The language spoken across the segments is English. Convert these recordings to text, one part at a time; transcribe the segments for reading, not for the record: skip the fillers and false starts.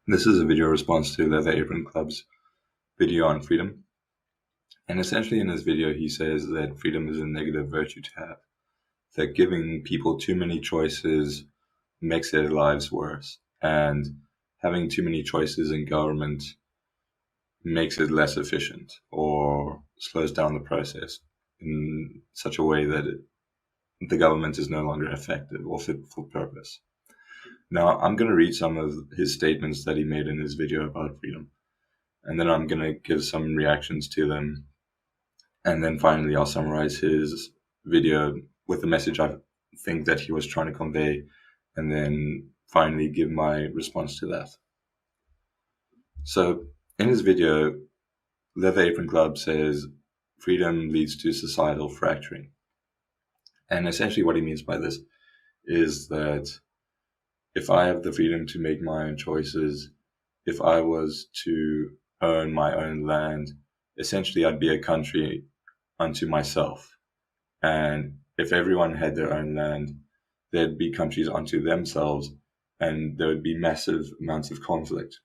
This is a video response to Leather Apron Club's video on freedom. And essentially in this video, he says that freedom is a negative virtue to have, that giving people too many choices makes their lives worse, and having too many choices in government makes it less efficient or slows down the process in such a way that the government is no longer effective or fit for purpose. Now, I'm going to read some of his statements that he made in his video about freedom, and then I'm going to give some reactions to them. And then finally, I'll summarize his video with the message I think that he was trying to convey, and then finally give my response to that. So, in his video, Leather Apron Club says freedom leads to societal fracturing. And essentially, what he means by this is that if I have the freedom to make my own choices, if I was to own my own land, essentially I'd be a country unto myself. And if everyone had their own land, there'd be countries unto themselves, and there would be massive amounts of conflict.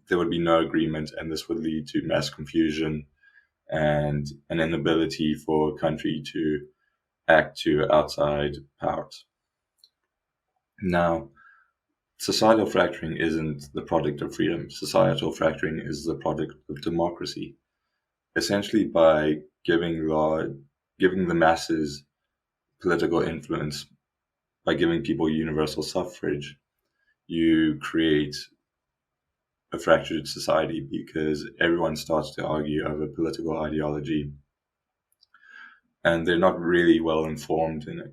There would be no agreement, and this would lead to mass confusion and an inability for a country to act to outside powers. Now, societal fracturing isn't the product of freedom. Societal fracturing is the product of democracy. Essentially, by giving the masses political influence, by giving people universal suffrage, you create a fractured society because everyone starts to argue over political ideology, and they're not really well informed in it,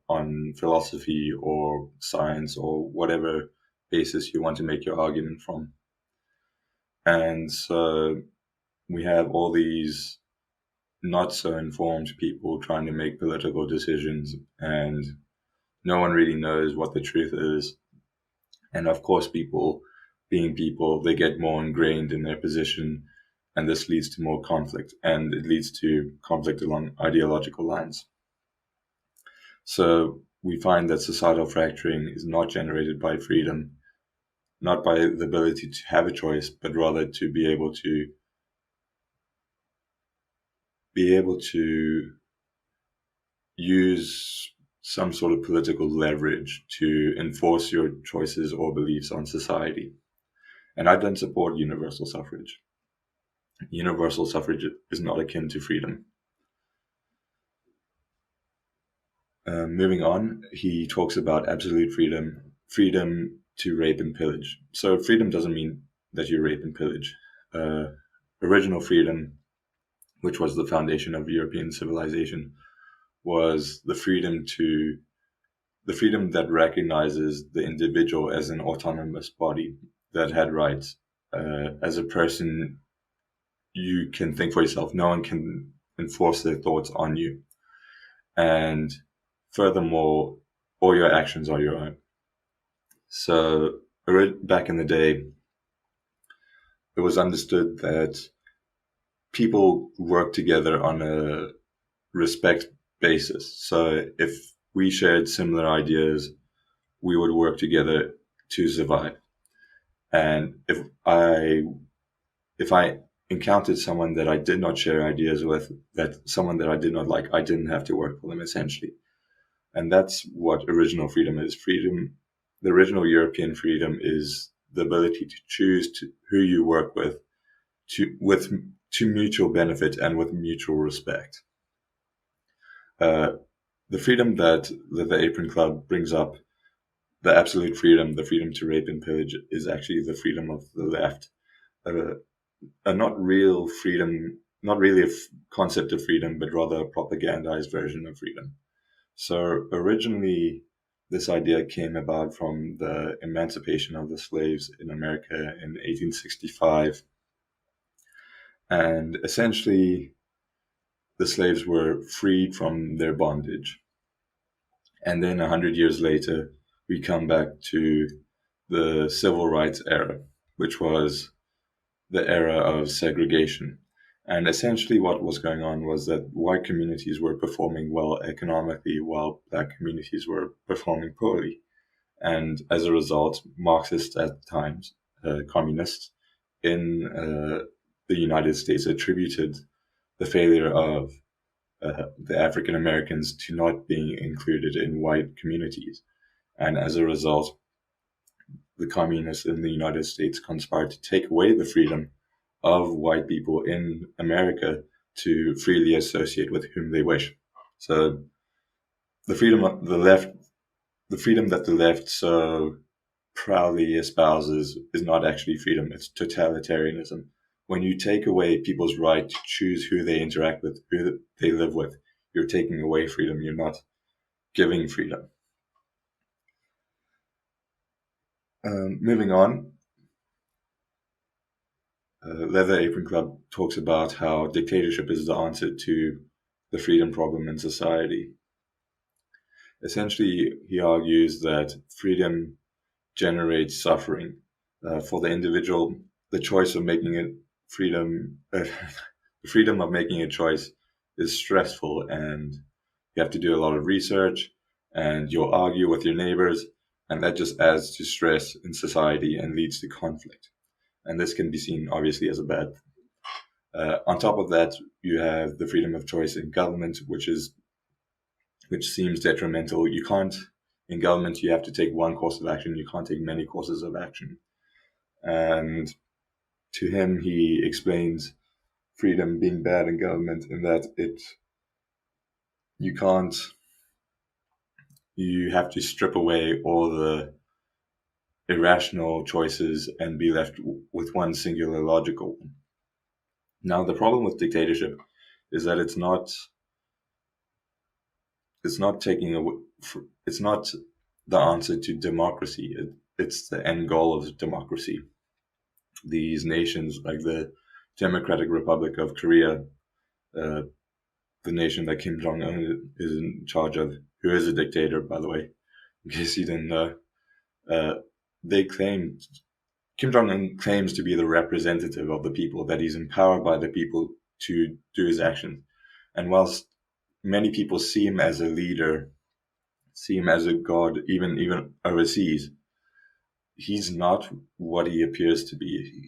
on philosophy or science or whatever basis you want to make your argument from. And so we have all these not so informed people trying to make political decisions, and no one really knows what the truth is. And of course, people, being people, they get more ingrained in their position, and this leads to more conflict, and it leads to conflict along ideological lines. So we find that societal fracturing is not generated by freedom, not by the ability to have a choice, but rather to be able to use some sort of political leverage to enforce your choices or beliefs on society. And I don't support universal suffrage. Universal suffrage is not akin to freedom. Moving on, he talks about absolute freedom, freedom to rape and pillage. So freedom doesn't mean that you rape and pillage. Original freedom, which was the foundation of European civilization, was the freedom that recognizes the individual as an autonomous body that had rights. As a person, you can think for yourself. No one can enforce their thoughts on you. And furthermore, all your actions are your own. So back in the day, it was understood that people work together on a respect basis. So if we shared similar ideas, we would work together to survive. And if I encountered someone that I did not share ideas with, that someone that I did not like, I didn't have to work for them, essentially. And that's what original freedom is. Freedom, the original European freedom, is the ability to choose who you work with to mutual benefit and with mutual respect. The freedom that the Apron Club brings up, the absolute freedom, the freedom to rape and pillage, is actually the freedom of the left. A not real freedom, not really a concept of freedom, but rather a propagandized version of freedom. So originally, this idea came about from the emancipation of the slaves in America in 1865. And essentially, the slaves were freed from their bondage. And then 100 years later, we come back to the civil rights era, which was the era of segregation. And essentially what was going on was that white communities were performing well economically while black communities were performing poorly. And as a result, Marxists at times communists in the United States attributed the failure of the African Americans to not being included in white communities. And as a result, the communists in the United States conspired to take away the freedom of white people in America to freely associate with whom they wish. So the freedom of the freedom that the left so proudly espouses is not actually freedom, it's totalitarianism. When you take away people's right to choose who they interact with, who they live with, you're taking away freedom, you're not giving freedom. Moving on, Leather Apron Club talks about how dictatorship is the answer to the freedom problem in society. Essentially, he argues that freedom generates suffering. For the individual, the choice of making a freedom, the freedom of making a choice is stressful, and you have to do a lot of research, and you'll argue with your neighbors, and that just adds to stress in society and leads to conflict. And this can be seen obviously as a bad thing. On top of that, you have the freedom of choice in government, which seems detrimental. You can't, in government, you have to take one course of action. You can't take many courses of action. And to him, he explains freedom being bad in government in that you have to strip away all the irrational choices and be left with one singular logical one. Now, the problem with dictatorship is that it's not the answer to democracy. It's the end goal of democracy. These nations, like the Democratic Republic of Korea, the nation that Kim Jong-un is in charge of, who is a dictator, by the way, in case you didn't know, Kim Jong-un claims to be the representative of the people, that he's empowered by the people to do his actions. And whilst many people see him as a leader, see him as a god, even overseas, he's not what he appears to be.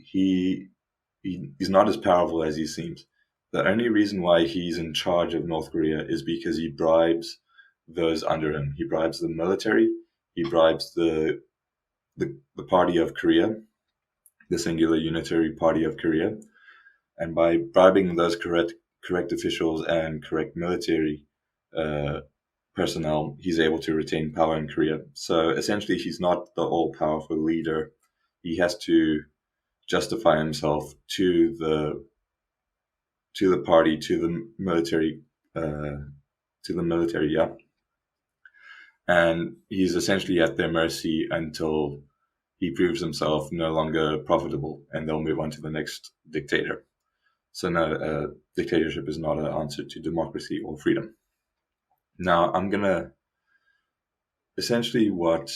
He's not as powerful as he seems. The only reason why he's in charge of North Korea is because he bribes those under him. He bribes the military. He bribes the party of Korea, the Singular Unitary Party of Korea. And by bribing those correct officials and correct military personnel, he's able to retain power in Korea. So essentially, he's not the all-powerful leader. He has to justify himself to the party, to the military, yeah. And he's essentially at their mercy until he proves himself no longer profitable, and they'll move on to the next dictator. So no, dictatorship is not an answer to democracy or freedom. Now, I'm going to essentially what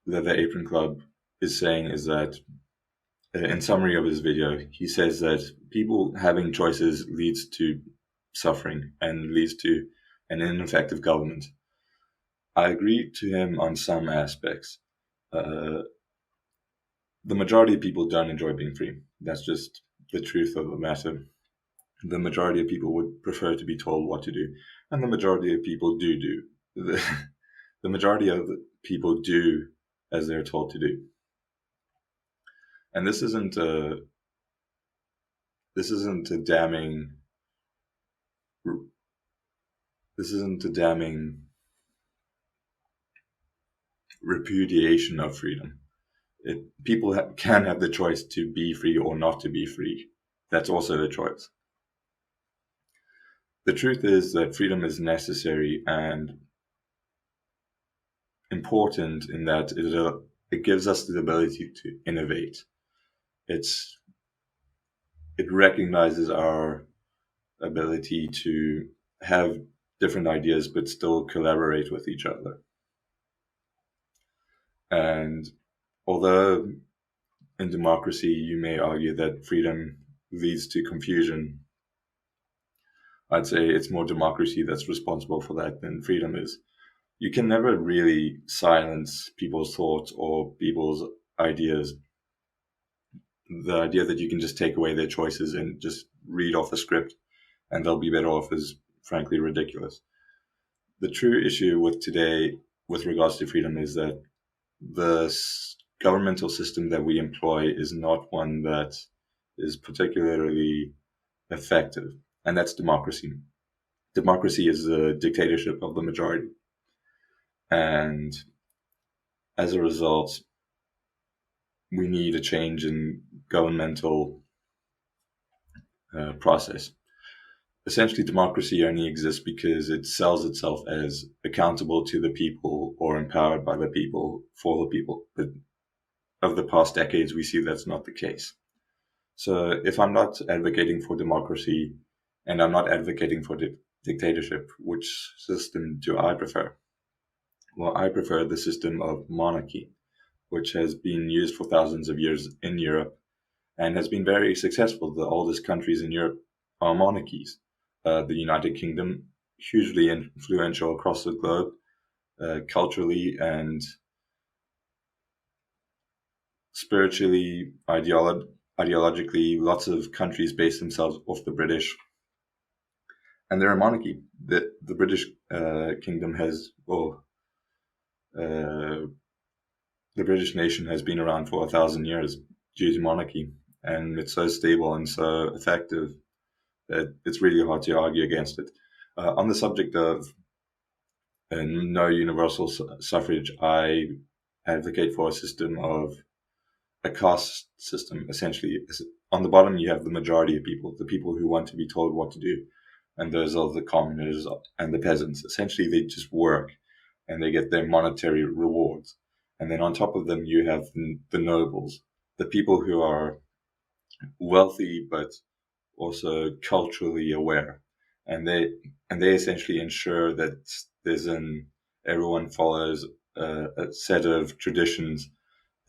the Apron Club is saying is that, in summary of his video, he says that people having choices leads to suffering and leads to an ineffective government. I agree to him on some aspects. The majority of people don't enjoy being free. That's just the truth of the matter. The majority of people would prefer to be told what to do, and the majority of people do. The majority of people do as they're told to do. And this isn't a damning repudiation of freedom. People can have the choice to be free or not to be free. That's also a choice. The truth is that freedom is necessary and important in that it gives us the ability to innovate. It recognizes our ability to have different ideas but still collaborate with each other. And although in democracy you may argue that freedom leads to confusion, I'd say it's more democracy that's responsible for that than freedom is. You can never really silence people's thoughts or people's ideas. the idea that you can just take away their choices and just read off a script and they'll be better off is frankly ridiculous. The true issue with today with regards to freedom is that the governmental system that we employ is not one that is particularly effective, and that's democracy. Democracy is a dictatorship of the majority. And as a result, we need a change in governmental process. Essentially, democracy only exists because it sells itself as accountable to the people or empowered by the people for the people. But over the past decades, we see that's not the case. So if I'm not advocating for democracy and I'm not advocating for dictatorship, which system do I prefer? Well, I prefer the system of monarchy, which has been used for thousands of years in Europe and has been very successful. The oldest countries in Europe are monarchies. The United Kingdom, hugely influential across the globe, culturally and spiritually, ideologically. Lots of countries base themselves off the British, and they're a monarchy. The British Kingdom has, well, the British nation has been around for 1,000 years due to monarchy, and it's so stable and so effective that it's really hard to argue against it. On the subject of no universal suffrage, I advocate for a system of a caste system. Essentially, on the bottom you have the majority of people, the people who want to be told what to do, and those are the commoners and the peasants. Essentially, they just work and they get their monetary rewards. And then on top of them, you have the nobles, the people who are wealthy but also culturally aware, and they essentially ensure that everyone follows a set of traditions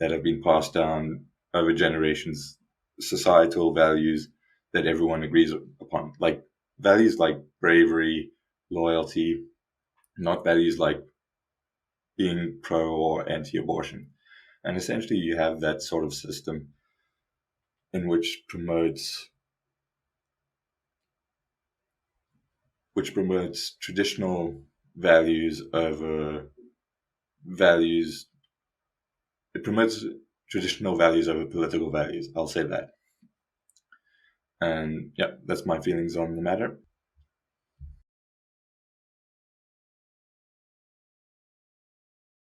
that have been passed down over generations, societal values that everyone agrees upon, like values like bravery, loyalty, not values like being pro or anti-abortion. And essentially, you have that sort of system in which promotes traditional values over values. It promotes traditional values over political values. I'll say that. And yeah, that's my feelings on the matter.